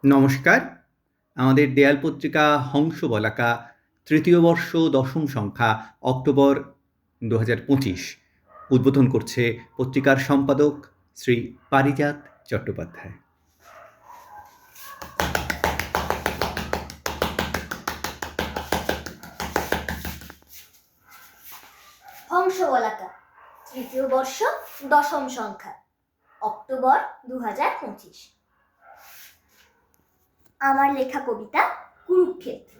নমস্কার। আমাদের দেয়াল পত্রিকা হংস বলাকা তৃতীয় বর্ষ দশম সংখ্যা অক্টোবর ২০২৫ উদ্বোধন করছে পত্রিকার সম্পাদক শ্রী পারিজাত চট্টোপাধ্যায়। হংস বলাকা তৃতীয় বর্ষ দশম সংখ্যা অক্টোবর ২০২৫। আমার লেখা কবিতা কুরুক্ষেত্র।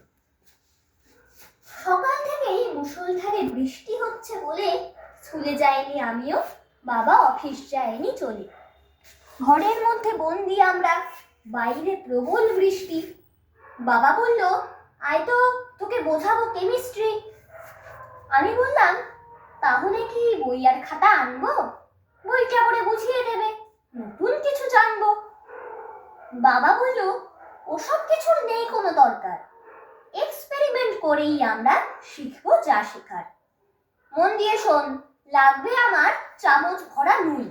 সকাল থেকেই মুষলধারে বৃষ্টি হচ্ছে বলে স্কুলে যাইনি আমিও, বাবা অফিস যায়নি চলে। ঘরের মধ্যে বন্দি আমরা, বাইরে প্রবল বৃষ্টি। বাবা বলল, আয় তো তোকে বোঝাবো কেমিস্ট্রি। আমি বললাম, তাহলে কি বই আর খাতা আনবো? বইটা পড়ে বুঝিয়ে দেবে, নতুন কিছু জানবো। বাবা বলল, ওসব কিছুর নেই কোনো দরকার, এক্সপেরিমেন্ট করেই আমরা শিখবো যা শেখার। মন দিয়ে শোন, লাগবে আমার চামচ ভরা নুন,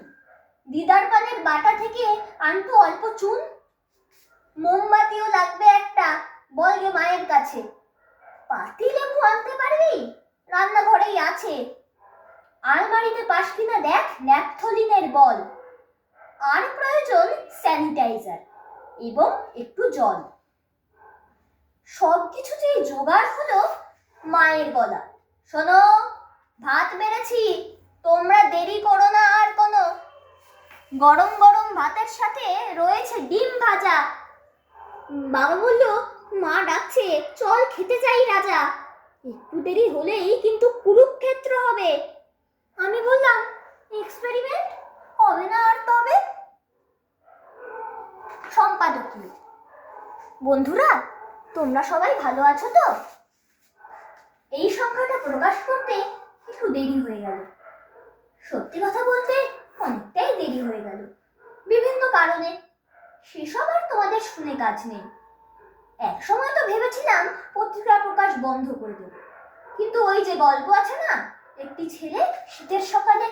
দিদার পানের বাটা থেকে আনতো অল্প চুন। মোমবাতিও লাগবে একটা, বলগে মায়ের কাছে। পাতি লেবু আনতে পারবি? রান্নাঘরেই আছে। আলমারিতে পাস কিনা দেখ ন্যাপথলিনের বল। আর প্রয়োজন স্যানিটাইজার এবং একটু জল। সব কিছুতেই জোগাড় হলো মায়ের গলা, শোনো, ভাত বেড়েছি, তোমরা দেরি করো না আর কোনো। গরম গরম ভাতের সাথে রয়েছে ডিম ভাজা। বাবা বলল, মা ডাকছে, চল খেতে যাই রাজা। একটু দেরি হলেই কিন্তু কুরুক্ষেত্র হবে। আমি বললাম, এক্সপেরিমেন্ট হবে না আর তবে। সম্পাদকীয়। বন্ধুরা, তোমরা সবাই ভালো আছো তো? এই সংখ্যাটা প্রকাশ করতে একটু দেরি হয়ে গেল। সত্যি কথা বলতে অনেকটাই দেরি হয়ে গেল, বিভিন্ন কারণে। সেসব আর তোমাদের শুনে কাজ নেই। এক সময় তো ভেবেছিলাম পত্রিকা প্রকাশ বন্ধ করে দেব, কিন্তু ওই যে গল্প আছে না, একটি ছেলে শীতের সকালে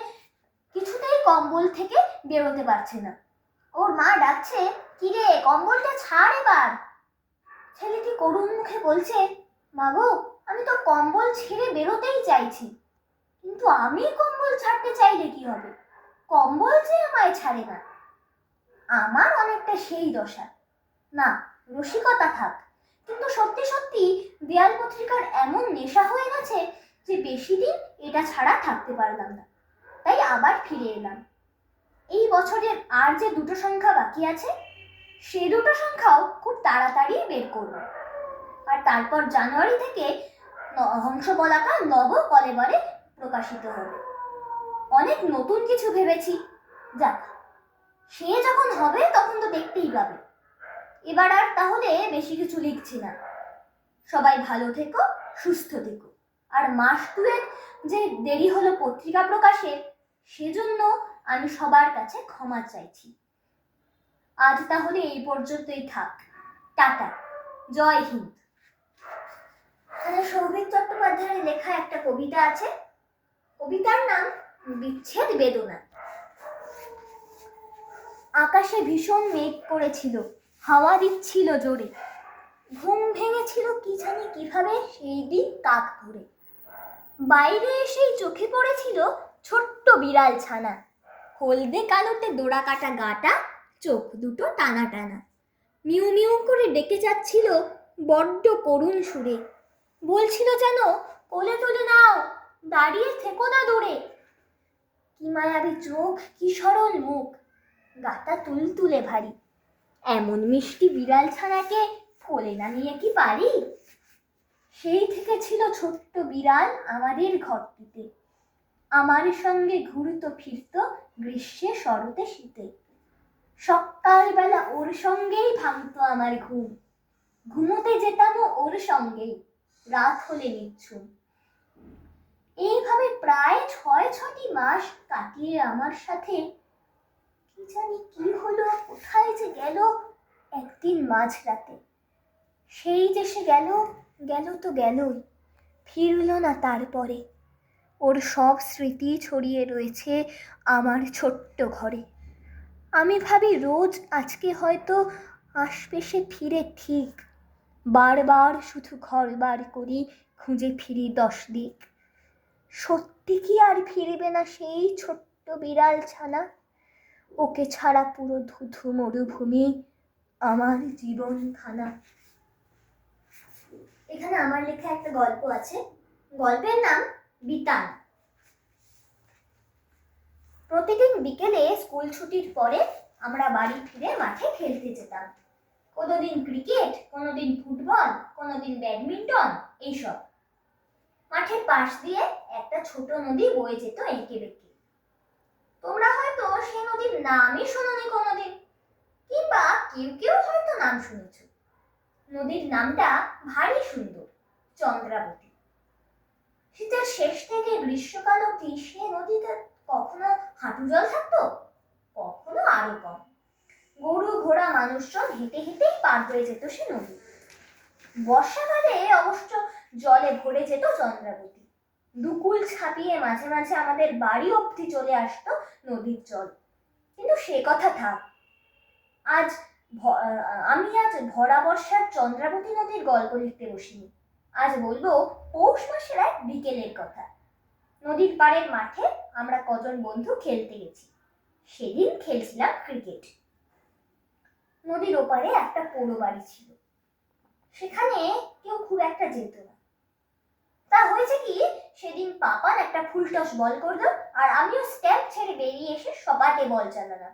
কিছুতেই কম্বল থেকে বেরোতে পারছে না। ওর মা ডাকছে, কিরে কম্বলটা ছাড় এবার। ছেলেটি করুণ মুখে বলছে, মাগো, আমি তো কম্বল ছেড়ে বেরোতেই চাইছি, কিন্তু আমি কম্বল ছাড়তে চাইলে কি হবে? কম্বল যে আমায় ছাড়ে না। আমার অনেকটা সেই দশা। না, রসিকতা থাক, কিন্তু সত্যি সত্যি দেয়াল পত্রিকার এমন নেশা হয়ে গেছে যে বেশি দিন এটা ছাড়া থাকতে পারলাম না। তাই আবার ফিরে এলাম। এই বছরের আর যে দুটো সংখ্যা বাকি আছে, সে দুটো সংখ্যাও খুব তাড়াতাড়ি বের করব। আর তারপর জানুয়ারি থেকে হংস বলাকা নব কলেবরে প্রকাশিত হবে। অনেক নতুন কিছু ভেবেছি, যাক, সে যখন হবে তখন তো দেখতেই পাবে। এবার আর তাহলে বেশি কিছু লিখছি না। সবাই ভালো থেকো, সুস্থ থেকো। আর মাস দুয়েক যে দেরি হলো পত্রিকা প্রকাশে, সেজন্য আমি সবার কাছে ক্ষমা চাইছি। আজ তাহলে এই পর্যন্তই থাক। টাটা, জয় হিন্দ। সৌভিক চট্টোপাধ্যায়ের লেখা একটা কবিতা আছে, কবিতার নাম বিচ্ছেদ বেদনা। আকাশে ভীষণ মেঘ করেছিল, হাওয়া দিচ্ছিল জোরে। ঘুম ভেঙেছিল কি জানি কিভাবে সেই দিন কাক ভরে। বাইরে এসেই চোখে পড়েছিল ছোট্ট বিড়াল ছানা, হলদে কালোতে দোড়া কাটা গাটা, চোখ দুটো টানা টানা। মিউ মিউ করে ডেকে যাচ্ছিল বড্ড করুণ সুরে। বলছিল যেন, কোলে তুলে নাও, দাঁড়িয়ে থেকো না দূরে। কি মায়াবী চোখ, কি সরল মুখ, গাটা তুলতুলে ভারী। এমন মিষ্টি বিড়াল ছানাকে কোলে না নিয়ে কি পারি? সেই থেকে ছিল ছোট্ট বিড়াল আমাদের ঘরটিতে, আমার সঙ্গে ঘুরতো ফিরতো গ্রীষ্মে শরতে শীতে। সকালবেলা ওর সঙ্গেই ভাঙতো আমার ঘুম, ঘুমোতে যেতামও ওর সঙ্গেই, রাত হলে নিচ্ছুম। এইভাবে প্রায় ৬-৬টি মাস কাটিয়ে আমার সাথে কি জানি কি হলো, কোথায় যে গেল একদিন মাঝরাতে। সেই যে সে গেল, গেল তো গেলই, ফিরল না তারপরে। ওর সব স্মৃতি ছড়িয়ে রয়েছে আমার ছোট্ট ঘরে। আমি ভাবি রোজ, আজকে হয়তো আসবে সে ফিরে ঠিক, বারবার শুধু ঘর বার করি, খুঁজে ফিরি 10 দিক। সত্যি কি আর ফিরবে না সেই ছোট্ট বিড়াল ছানা? ওকে ছাড়া পুরো ধুধু মরুভূমি আমার জীবনখানা। এখানে আমার লেখা একটা গল্প আছে, গল্পের নাম বিতান। প্রতিদিন বিকেলে স্কুল ছুটির পরে আমরা বাড়ি ফিরে মাঠে খেলতে যেতাম। কোনোদিন ক্রিকেট, কোনোদিন ফুটবল, কোনোদিন ব্যাডমিন্টন, এইসব। মাঠের পাশ দিয়ে একটা ছোট নদী বয়ে যেত এঁকে বেঁকে। তোমরা হয়তো সেই নদীর নামই শোনোনি কোনোদিন, কিংবা কেউ কেউ হয়তো নাম শুনেছ। নদীর নামটা ভারী সুন্দর, চন্দ্রাবতী। শীতের শেষ থেকে গ্রীষ্মকাল অবধি সে নদীতে কখনো হাঁটু জল থাকতো, কখনো আরো কম। গরু ঘোড়া মানুষজন হেঁটে হেঁটেই পার হয়ে যেত সে নদী। বর্ষাকালে অবশ্য জলে ভরে যেত চন্দ্রাবতী। দুকুল ছাপিয়ে মাঝে মাঝে আমাদের বাড়ি অবধি চলে আসতো নদীর জল। কিন্তু সে কথা থাক, আমি আজ ভরা বর্ষার চন্দ্রাবতী নদীর গল্প লিখতে বসিনি। আজ বলবো পৌষ মাসের এক বিকেলের কথা। নদীর পাড়ের মাঠে আমরা কজন বন্ধু খেলতে গেছি। সেদিন খেলছিলাম ক্রিকেট। নদীর ওপারে একটা পোড়ো বাড়ি ছিল, সেখানে কেউ খুব একটা যেত না। তা হয়েছে কি, সেদিন পাপান একটা ফুলটস বল করলো, আর আমিও স্ট্যাম্প ছেড়ে বেরিয়ে এসে সপাটে বল চালালাম।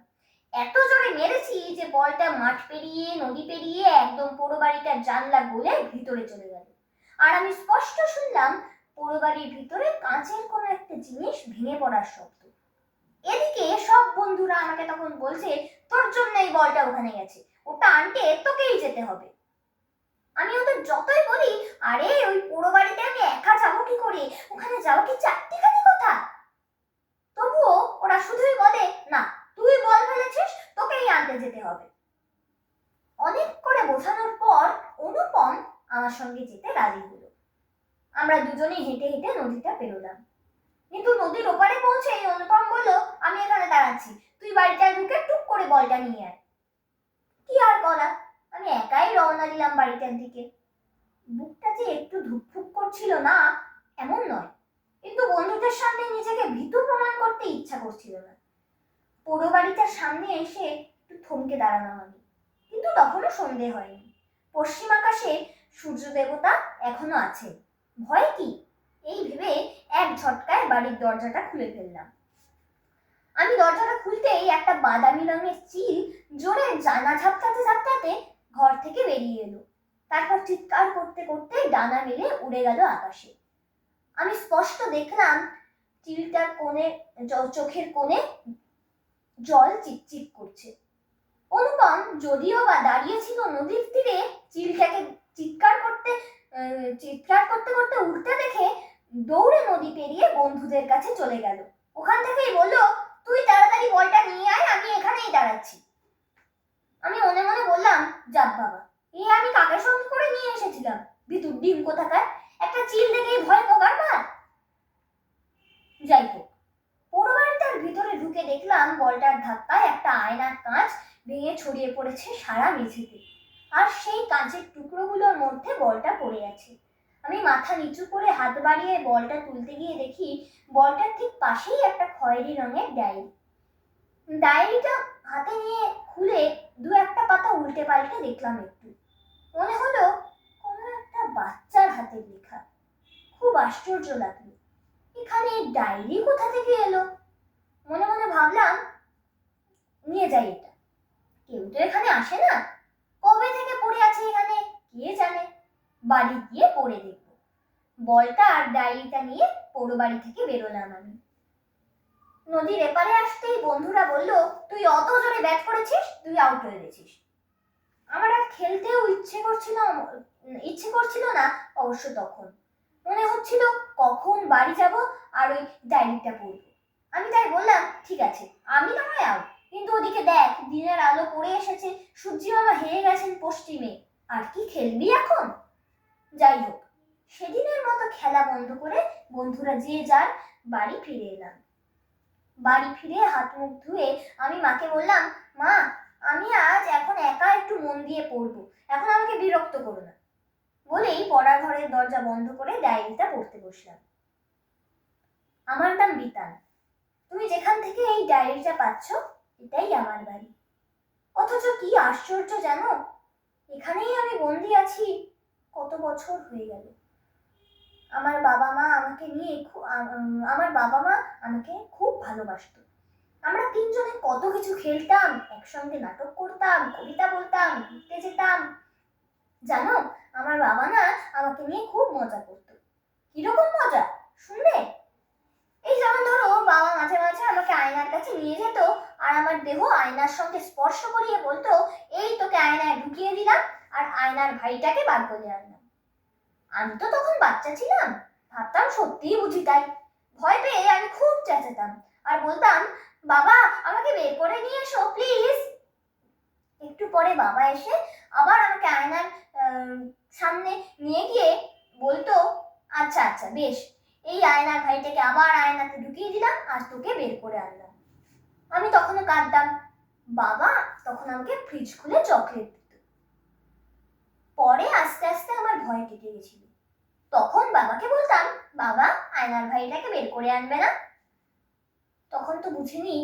এত জোরে মেরেছি যে বলটা মাঠ পেরিয়ে নদী পেরিয়ে একদম পোড়ো বাড়িটার জানলা গলে ভিতরে চলে গেল। আর আমি স্পষ্ট শুনলাম পোড়ো বাড়ির ভিতরে কাঁচের কোনো একটা জিনিস ভেঙে পড়ার শব্দ। এদিকে সব বন্ধুরা আমাকে তখন বলছে, তোর জন্য এই বলটা ওখানে গেছে, ওটা আনতে তোকেই যেতে হবে। আমি ওদের যতই বলি, আরে ওই পোড়ো বাড়িতে আমি একা যাবো কি করে, ওখানে যাওয়া কি চারটিখানি কথা, তবুও ওরা শুধুই বলে, না তুই বল ফেলেছিস, তোকেই আনতে যেতে হবে। অনেক করে বোঝানোর পর অনুপম আমার সঙ্গে যেতে রাজি হলো। আমরা দুজনেই হেঁটে হেঁটে নদীটা পেরোলাম। কিন্তু নদীর ওপারে পৌঁছে অনুপম বলল, আমি এখানে দাঁড়াচ্ছি, তুই বাড়িটায় ঢুকে টুক করে বলটা নিয়ে আয়। কি আর করা, আমি একাই রওনা দিলাম বাড়িটার দিকে। বুকটা যে একটু ধুকফুক করছিল না এমন নয়, কিন্তু বন্ধুদের সামনে নিজেকে ভীতু প্রমাণ করতে ইচ্ছা করছিল না। পোড়ো বাড়িটার সামনে এসে একটু থমকে দাঁড়ালাম আমি, কিন্তু তখনও সন্ধে হয়নি। পশ্চিম আকাশে সূর্য দেবতা এখনো আছে। ভয় কি, এই ভেবে এক ঝটকায় বাড়ির দরজাটা খুলে ফেললাম। আমি দরজাটা খুলতেই একটা বাদামি রঙের চিল জোরে জানা ঝাপটাতে ঝাপটাতে ঘর থেকে বেরিয়ে এলো। তারপর চিৎকার করতে করতে ডানা মেলে উড়ে গেল আকাশে। আমি স্পষ্ট দেখলাম চিলটার কোণে, চোখের কোণে জল চিকচিক করছে। অনুপম যদিও বা দাঁড়িয়ে ছিল নদীর তীরে, চিলটাকে চিৎকার করতে করতে উঠতে দেখে দৌড়ে নদী পেরিয়ে বন্ধুদের কাছে চলে গেল। ওখান থেকেই বলল, তুই তাড়াতাড়ি বলটা নিয়ে আয়, আমি এখানেই দাঁড়াচ্ছি। আমি মনে মনে বললাম, যাক বাবা, আমি কাকে সঙ্গে করে নিয়ে এসেছিলাম, ভিতুর ডিম কোথাকার, একটা চিল দেখেই ভয় পোকার মার। যাই হোক, পোড়ো বাড়িটার ভিতরে ঢুকে দেখলাম বলটার ধাক্কায় একটা আয়নার কাঁচ ভেঙে ছড়িয়ে পড়েছে সারা মেঝেতে, আর সেই কাঁচের টুকরোগুলোর মধ্যে বলটা পড়ে আছে। আমি মাথা নিচু করে হাত বাড়িয়ে বলটা তুলতে গিয়ে দেখি বলটার ঠিক পাশেই একটা খয়েরি রঙের ডায়েরি। ডায়েরিটা হাতে নিয়ে খুলে দু একটা পাতা উল্টে পাল্টে দেখলাম একটু। মনে হলো কোনো একটা বাচ্চার হাতের লেখা। খুব আশ্চর্য লাগলো, এখানে ডায়েরি কোথা থেকে এলো। মনে মনে ভাবলাম, নিয়ে যাই এটা, কেউ তো এখানে আসে না, কবে থেকে পড়ে আছে এখানে কে জানে, বাড়ি গিয়ে পড়ে দেখবো। বলটা আর ডায়েরিটা নিয়ে পোড়ো বাড়ি থেকে বেরোলাম আমি। নদীর এপারে আসতেই বন্ধুরা বলল, তুই অত জোরে ব্যাট করেছিস, তুই আউট হয়ে গেছিস। আমার আর খেলতেও ইচ্ছে করছিল না অবশ্য। তখন মনে হচ্ছিল কখন বাড়ি যাব আর ওই ডায়েরিটা পড়বো। আমি তাই বললাম, ঠিক আছে আমি না হয় আউট, কিন্তু ওদিকে দেখ দিনের আলো পড়ে এসেছে, সূর্যি মামা হেরে গেছেন পশ্চিমে, আর কি খেলবি এখন। যাই হোক, সেদিনের মতো খেলা বন্ধ করে বন্ধুরা যে যার বাড়ি ফিরে এলাম। বাড়ি ফিরে হাত মুখ ধুয়ে আমি মাকে বললাম, মা আমি আজ এখন একা একটু মন দিয়ে পড়বো, এখন আমাকে বিরক্ত করো না বলেই পড়ার ঘরের দরজা বন্ধ করে ডায়েরিটা পড়তে বসলাম। আমার নাম বিতান। তুমি যেখান থেকে এই ডায়েরিটা পাচ্ছ, এটাই আমার বাড়ি। অথচ কি আশ্চর্য জানো, এখানেই আমি বন্দি আছি কত বছর হয়ে গেল। আমার বাবা মা আমাকে খুব ভালোবাসতো। আমরা তিনজনে কত কিছু খেলতাম, একসঙ্গে নাটক করতাম, কবিতা বলতাম, ঘুরতে যেতাম। জানো, আমার বাবা না আমাকে নিয়ে খুব মজা করতো। কিরকম মজা শুনবে? এই যেমন ধরো, বাবা মাঝে মাঝে আমাকে আয়নার কাছে নিয়ে যেত আর আমার দেহ আয়নার সঙ্গে স্পর্শ করিয়ে বলতো, এই তোকে আয়নায় ঢুকিয়ে দিলাম আর আয়নার ভাইটাকে বার করে আনলাম। আমি তো তখন বাচ্চা ছিলাম, ভাবতাম সত্যিই বুঝি তাই। ভয় পেয়ে আমি খুব চেঁচাতাম আর বলতাম, বাবা আমাকে বের করে নিয়ে এসো প্লিজ। একটু পরে বাবা এসে আবার আমাকে আয়নার সামনে নিয়ে গিয়ে বলতো, আচ্ছা আচ্ছা বেশ, এই আয়নার ভাইটাকে আবার আয়নাতে ঢুকিয়ে দিলাম আর তোকে বের করে আনলাম। আমি তখনও কাঁদতাম। বাবা তখন আমাকে ফ্রিজ খুলে চকলেট দিত। পরে আস্তে আস্তে আমার ভয় কেটে গেছিল। তখন বাবাকে বলতাম, বাবা আয়নার ভাইটাকে বের করে আনবে না? তখন তো বুঝিনি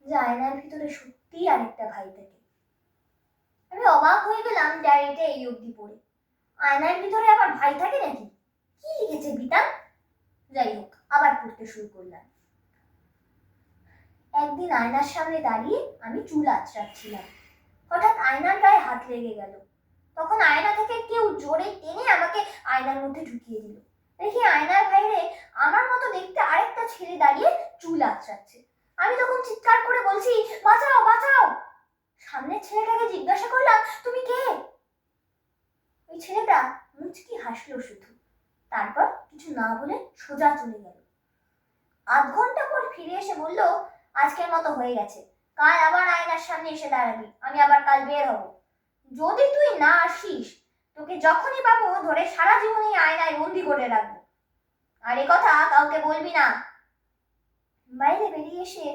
যে আয়নার ভিতরে সত্যি আরেকটা ভাই থাকে। আমি অবাক হয়ে গেলাম ডায়েরিটা এই অবধি পড়ে। আয়নার ভিতরে আবার ভাই থাকে নাকি? কি লিখেছে বিতান? যাই হোক, আবার পড়তে শুরু করলাম। একদিন আয়নার সামনে দাঁড়িয়ে আমি চুল আঁচড়াচ্ছিলাম। হঠাৎ আয়নার গায়ে হাত লেগে গেল। তখন আয়না থেকে কেউ জোরে টেনে আমাকে আয়নার মধ্যে ঢুকিয়ে দিল। দেখি আয়নার বাইরে আমার মতো দেখতে আরেকটা ছেলে দাঁড়িয়ে চুল আঁচড়াচ্ছে। আমি তখন চিৎকার করে বলছি, বাঁচাও বাঁচাও। সামনের ছেলেটাকে জিজ্ঞাসা করলাম, তুমি কে? ওই ছেলেটা মুচকি হাসলো শুধু, তারপর কিছু না বলে সোজা চলে গেল। আধ ঘন্টা পর ফিরে এসে বলল, আজকের মতো হয়ে গেছে, কাল আবার আয়নার সামনে এসে দাঁড়াবি, আমি আবার কাল বের হব। যদি তুই না আসিস, তোকে যখনই পাবো ধরে সারা জীবন এই আয়নায় বন্দি করে রাখবো, আর এ কথা কাউকে বলবি না। বাইরে বেরিয়ে এসে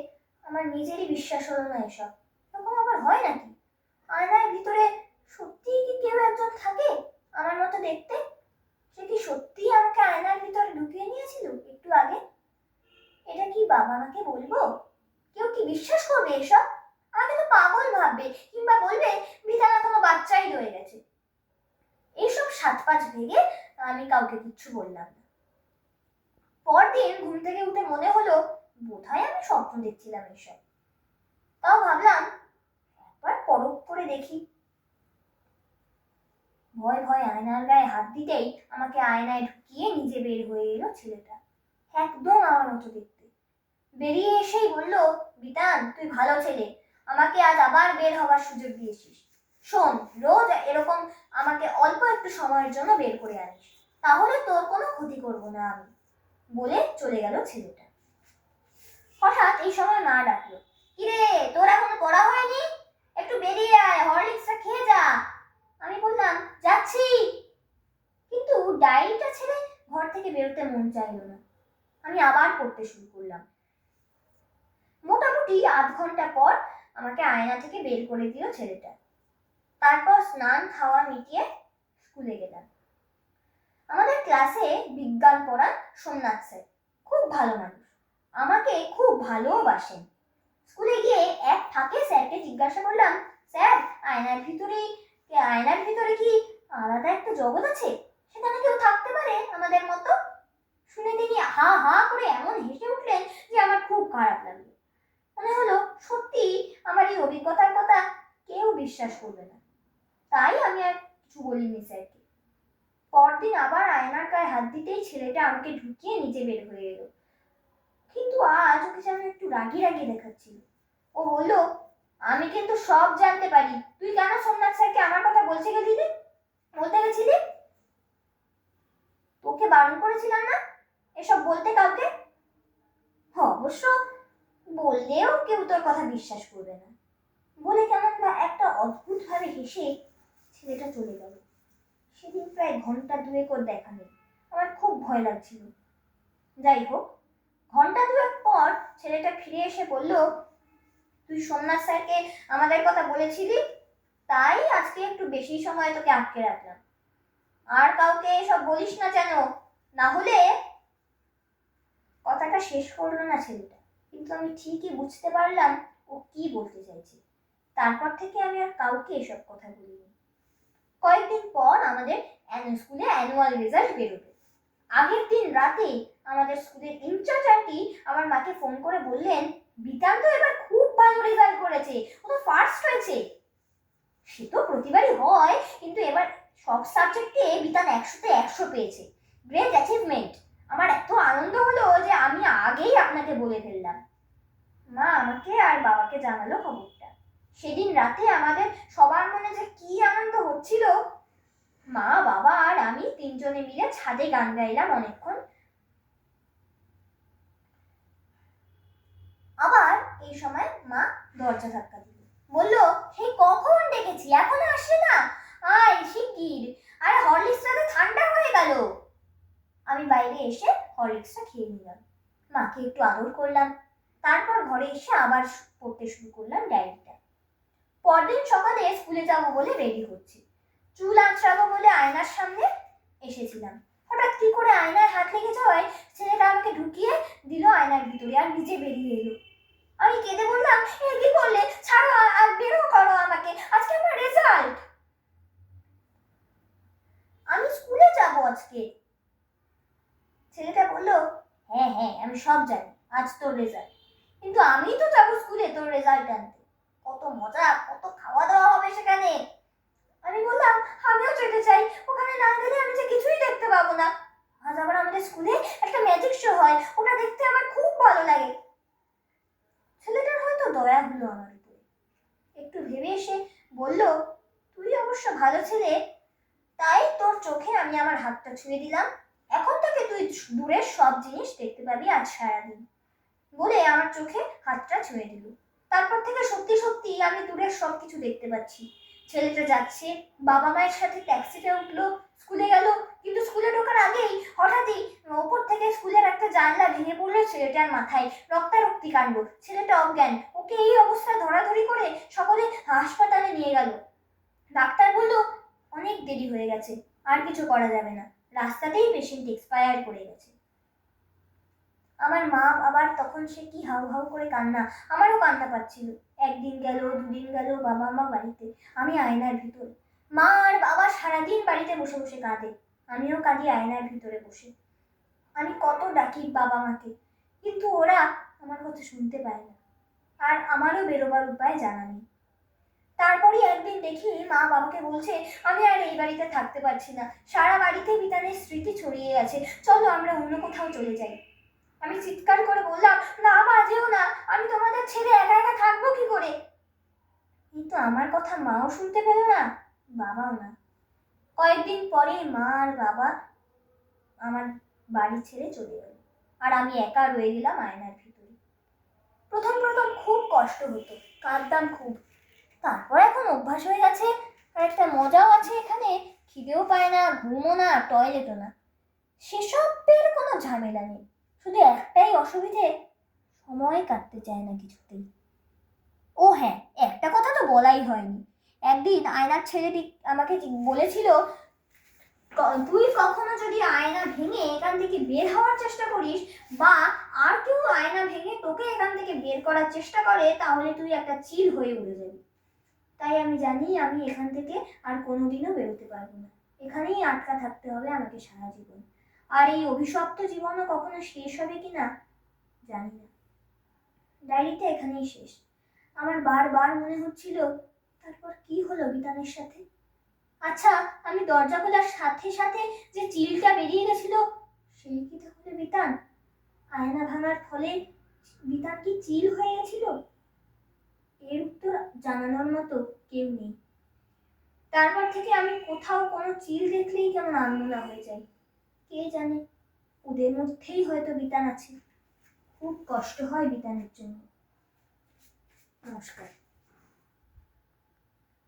আমার নিজেরই বিশ্বাস হলো না এসব। এরকম আবার হয় নাকি? আয়নার ভিতরে সত্যিই কি কেউ একজন থাকে আমার মতো দেখতে? সে কি সত্যিই আমাকে আয়নার ভিতরে ঢুকিয়ে নিয়েছিল একটু আগে? এটা কি বাবা মাকে বলবো? কেউ কি বিশ্বাস করবে এসব? আমাকে তো পাগল ভাববে, কিংবা বলবে বিধানা কোনো বাচ্চাই রয়ে গেছে। এইসব সাত পাঁচ ভেঙে আমি কাউকে কিচ্ছু বললাম না। পরদিন ঘুম থেকে উঠে মনে হলো বোধহয় আমি স্বপ্ন দেখছিলাম এসব। তাও ভাবলাম একবার পরখ করে দেখি। ভয় ভয় আয়নার গায়ে হাত দিতেই আমাকে আয়নায় ঢুকিয়ে নিজে বের হয়ে এলো ছেলেটা, একদম আমার মতো দেখতে। বেরিয়ে এসেই বলল, বিতান তুই ভালো ছেলে, আমাকে আজ আবার বের হওয়ার সুযোগ দিয়েছিস। শোন, রোজ এরকম আমাকে অল্প একটু সময়ের জন্য বের করে আনিস, তাহলে তোর কোনো ক্ষতি করবো না আমি, বলে চলে গেল ছেলেটা। হঠাৎ এই সময় মা ডাকলো, কিরে তোর এখনো পড়া হয়নি? একটু বেরিয়ে আয়, হরলিক্সটা খেয়ে যা। আমি বললাম, যাচ্ছি। কিন্তু ডায়েরিটা ছেড়ে ঘর থেকে বেরোতে মন চাইলো না। আমি আবার পড়তে শুরু করলাম। মোটামুটি আধ ঘন্টা পর আমাকে আয়না থেকে বের করে দিল ছেলেটা। তারপর স্নান খাওয়া মিটিয়ে স্কুলে গেলাম। আমাদের ক্লাসে বিজ্ঞান পড়ান সোমনাথ স্যার, খুব ভালো মানুষ, আমাকে খুব ভালোবাসেন। স্কুলে গিয়ে এক ফাঁকে স্যারকে জিজ্ঞাসা করলাম, স্যার আয়নার ভিতরে কি আলাদা একটা জগৎ আছে? সেখানে কেউ থাকতে পারে আমাদের মতো? শুনে তিনি হা হা করে এমন হেসে উঠলেন যে আমার খুব খারাপ লাগলো। মনে হলো সত্যি আমার এই অভিজ্ঞতার কথা কেউ বিশ্বাস করবে না। তাই আমি আর কিছু বলিনি স্যারকে। পরদিন আবার আয়নার গায়ে হাত দিতেই ছেলেটা আমাকে ঢুকিয়ে নিচে বের হয়ে এলো। কিন্তু আজ ওকে যেন একটু রাগি রাগি দেখাচ্ছিল। ও বলল, আমি কিন্তু সব জানতে পারি, তুই কেন সোমনাথ স্যারকে আমার কথা বলতে গেছিলি? তোকে বারণ করেছিলাম না এসব বলতে কাউকে? অবশ্য বললেও কেউ তোর কথা বিশ্বাস করবে না, বলে কেমন বা একটা অদ্ভুত ভাবে হেসে ছেলেটা চলে গেল। সেদিন প্রায় ঘন্টা দুয়েক ওর দেখা নেই। আমার খুব ভয় লাগছিল। যাই হোক, ঘন্টা দুয়েক পর ছেলেটা ফিরে এসে বলল, তুই সোমনাথ স্যারকে আমাদের কথা বলেছিলি? তাই আজকে একটু বেশি সময় তোকে আটকে রাখলাম। আর কাউকে এসব বলিস না যেন, না হলে। কথাটা শেষ করলো না ছেলেটা, কিন্তু আমি ঠিকই বুঝতে পারলাম ও কি বলতে চাইছে। তারপর থেকে আমি আর কাউকে এসব কথা বলিনি। কয়েকদিন পর আমাদের স্কুলে অ্যানুয়াল রেজাল্ট বেরোবে। আগের দিন রাতে আমাদের স্কুলের ইনচার্জ আন্টি আমার মাকে ফোন করে বললেন, বিতান তো এবার খুব ভালো রেজাল্ট করেছে, ও তো ফার্স্ট হয়েছে। সে তো প্রতিবারই হয়, কিন্তু এবার সব সাবজেক্টে বিতান 100তে 100 পেয়েছে। Great achievement. আমার এত আনন্দ হলো যে আমি আগেই আপনাকে বলে ফেললাম। মা আমাকে আর বাবাকে জানালো খবরটা। সেদিন রাতে আমাদের সবার মনে যে কি আনন্দ হচ্ছিল। মা, বাবা আর আমি তিনজনে মিলে ছাদে গান গাইলাম অনেকক্ষণ। আবার এই সময় মা দরজা ধাক্কা দিল, বলল, হে কখন ডেকেছি, এখনো আসলে না? আয় শিগগির, আর হরলিক্সটা তো ঠান্ডা হয়ে গেল। আমি বাইরে এসে হরলিক্সটা খেয়ে নিলাম, মাকে একটু আদর করলাম। তারপর ঘরে এসে আবার পড়তে শুরু করলাম ডায়েরিটা। পরদিন সকালে স্কুলে যাব বলে রেডি হচ্ছি। চুল আঁচড়াবো বলে আয়নার সামনে এসেছিলাম। হঠাৎ কি করে আয়নায় হাত লেগে যাওয়ায় ছেলেটা আমাকে ঢুকিয়ে দিল আয়নার ভিতরে, আর নিজে বেরিয়ে এলো। আমি কেঁদে বললাম, কি করলে, ছাড়ো আর বেরো করো আমাকে, আজকে আমার রেজাল্ট। আমি স্কুলে যাব আজকে। ছেলেটা বলল, হ্যাঁ হ্যাঁ আমি সব জানি, আজ তোর রেজাল্ট, কিন্তু আমি তো যাবো স্কুলে তোর রেজাল্ট আনতে। কত মজা, কত খাওয়া দাওয়া হবে সেখানে। আমি বললাম, আমিও যেতে চাই, ওখানে না গেলে আমি যে কিছুই দেখতে পাবো না। আজ আবার আমাদের স্কুলে একটা ম্যাজিক শো হয়, ওটা দেখতে আমার খুব ভালো লাগে। ছেলেটার হয়তো দয়া হলো আমার উপরে, একটু ভেবে এসে বলল, তুই অবশ্য ভালো ছেলে, তাই তোর চোখে আমি আমার হাতটা ছুঁয়ে দিলাম। এখন থেকে তুই দূরের সব জিনিস দেখতে পাবি আজ সারাদিন, বলে আমার চোখে হাতটা ছুঁয়ে দিল। তারপর থেকে সত্যি সত্যি আমি দূরের সবকিছু দেখতে পাচ্ছি। ছেলেটা যাচ্ছে, বাবা মায়ের সাথে ট্যাক্সিতে উঠলো, স্কুলে গেল, কিন্তু স্কুলে ঢোকার আগেই হঠাৎই ওপর থেকে স্কুলের একটা জানলা ভেঙে পড়লো ছেলেটার মাথায়, রক্তারক্তি কাণ্ড, ছেলেটা অজ্ঞান। ওকে এই অবস্থায় ধরাধরি করে সকলে হাসপাতালে নিয়ে গেল। ডাক্তার বলল, অনেক দেরি হয়ে গেছে, আর কিছু করা যাবে না, রাস্তাতেই পেশেন্ট এক্সপায়ার করে গেছে। আমার মা আবার তখন সে কি হাউ হাউ করে কান্না, আমারও কান্না পাচ্ছিল। একদিন গেল, দুদিন গেল, বাবা মা বাড়িতে, আমি আয়নার ভিতর। মা আর বাবা সারাদিন বাড়িতে বসে বসে কাঁদে, আমিও কাঁদি আয়নার ভিতরে বসে। আমি কত ডাকি বাবা মাকে, কিন্তু ওরা আমার কথা শুনতে পায় না, আর আমারও বেরোবার উপায় জানা নেই। তারপরই একদিন দেখি মা বাবাকে বলছে, আমি আর এই বাড়িতে থাকতে পারছি না, সারা বাড়িতে বিতানের স্মৃতি ছড়িয়ে আছে, চলো আমরা অন্য কোথাও চলে যাই। আমি চিৎকার করে বললাম, না মা যেও না, আমি তোমাদের ছেড়ে একা একা থাকবো কি করে। কিন্তু আমার কথা মাও শুনতে পেল না, বাবাও না। কয়েকদিন পরে মা আর বাবা আমার বাড়ি ছেড়ে চলে গেল, আর আমি একা রয়ে গেলাম আয়নার ভিতরে। প্রথম প্রথম খুব কষ্ট হতো, কাঁদতাম খুব। তারপর এখন অভ্যাস হয়ে গেছে, আর একটা মজাও আছে এখানে, খিদেও পায় না, ঘুমও না, টয়লেটও না, সেসবের কোনো ঝামেলা নেই। শুধু একটাই অসুবিধে, সময় কাটতে চায় না কিছুতেই। ও হ্যাঁ, একটা কথা তো বলাই হয়নি। একদিন আয়নার ছেলেটি আমাকে বলেছিল, তুই কখনো যদি আয়না ভেঙে এখান থেকে বের হওয়ার চেষ্টা করিস, বা আর কেউ আয়না ভেঙে তোকে এখান থেকে বের করার চেষ্টা করে, তাহলে তুই একটা চিল হয়ে উড়ে যাবি। তাই আমি জানি আমি এখান থেকে আর কোনোদিনও বেরোতে পারবো না, এখানেই আটকা থাকতে হবে আমাকে সারা জীবন। আর এই অভিশপ্ত জীবনও কখনো শেষ হবে কিনা জানি না। ডায়েরিটা এখানেই শেষ। আমার বারবার মনে হচ্ছিল, তারপর কি হলো বিতানের সাথে। আচ্ছা, আমি দরজা খোলার সাথে সাথে যে চিলটা বেরিয়ে গেছিল, সেই কি তাহলে বিতান? আয়না ভাঙার ফলে বিতান কি চিল হয়ে গেছিল? এর উত্তর জানানোর মতো কেউ নেই। তারপর থেকে আমি কোথাও কোনো চিল দেখলেই কেমন আনমনা হয়ে যাই। কে জানে, ওদের মধ্যেই হয়তো বিতান আছে। খুব কষ্ট হয় বিতানের জন্য। নমস্কার।